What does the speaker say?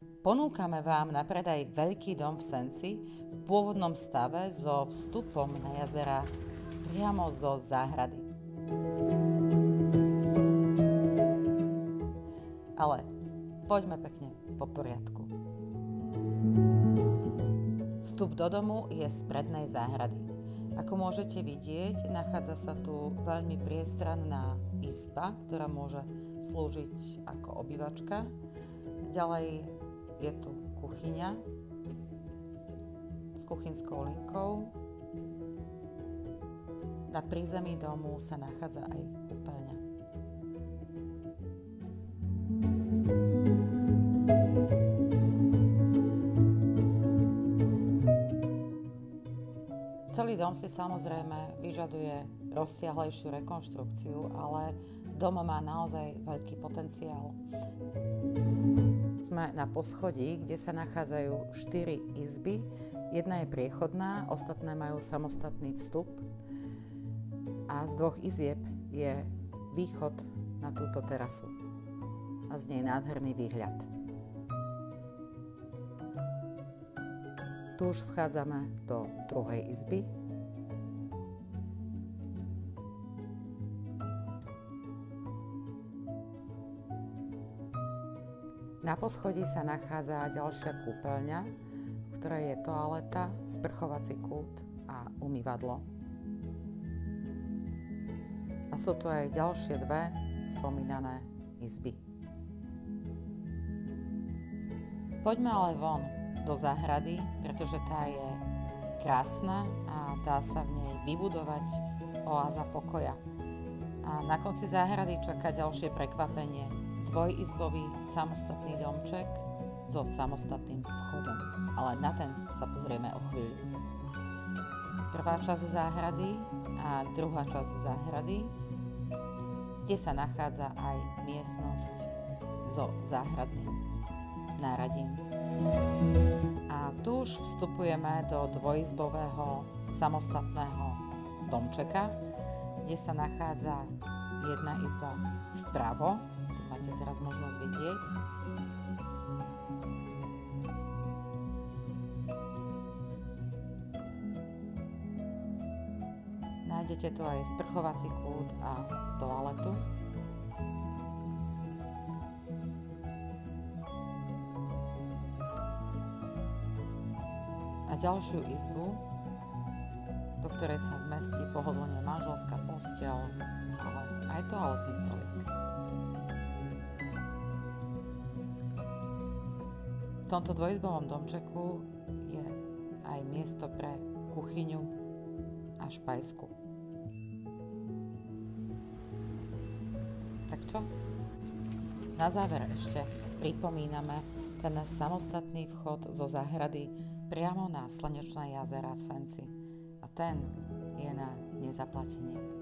Ponúkame vám na predaj veľký dom v Senci v pôvodnom stave so vstupom na jazera priamo zo záhrady. Ale poďme pekne po poriadku. Vstup do domu je z prednej záhrady. Ako môžete vidieť, nachádza sa tu veľmi priestranná izba, ktorá môže slúžiť ako obývačka. Ďalej je tu kuchyňa s kuchynskou linkou. Na prízemí domu sa nachádza aj kúpeľňa. Celý dom si samozrejme vyžaduje rozsiahlejšiu rekonštrukciu, ale dom má naozaj veľký potenciál. Sme na poschodí, kde sa nachádzajú 4 izby. Jedna je priechodná, ostatné majú samostatný vstup. A z 2 izieb je východ na túto terasu. A z nej nádherný výhľad. Tu už vchádzame do 2. izby. Na poschodí sa nachádza ďalšia kúpeľňa, v ktorej je toaleta, sprchovací kút a umývadlo. A sú tu aj ďalšie 2 spomínané izby. Poďme ale von do záhrady, pretože tá je krásna a dá sa v nej vybudovať oáza pokoja. A na konci záhrady čaká ďalšie prekvapenie. Dvojizbový samostatný domček so samostatným vchodom. Ale na ten sa pozrieme o chvíľu. Prvá časť záhrady a druhá časť záhrady, kde sa nachádza aj miestnosť so záhradným náradím. A tu už vstupujeme do dvojizbového samostatného domčeka, kde sa nachádza jedna izba vpravo. Tu máte teraz možnosť vidieť. Nájdete tu aj sprchovací kút a toaletu. A ďalšiu izbu, do ktorej sa vmestí pohodlne manželská posteľ, ale aj toaletný stolík. V tomto dvojizbovom domčeku je aj miesto pre kuchyňu a špajsku. Tak čo? Na záver ešte pripomíname ten samostatný vchod zo záhrady priamo na Slnečné jazera v Senci. A ten je na nezaplatenie.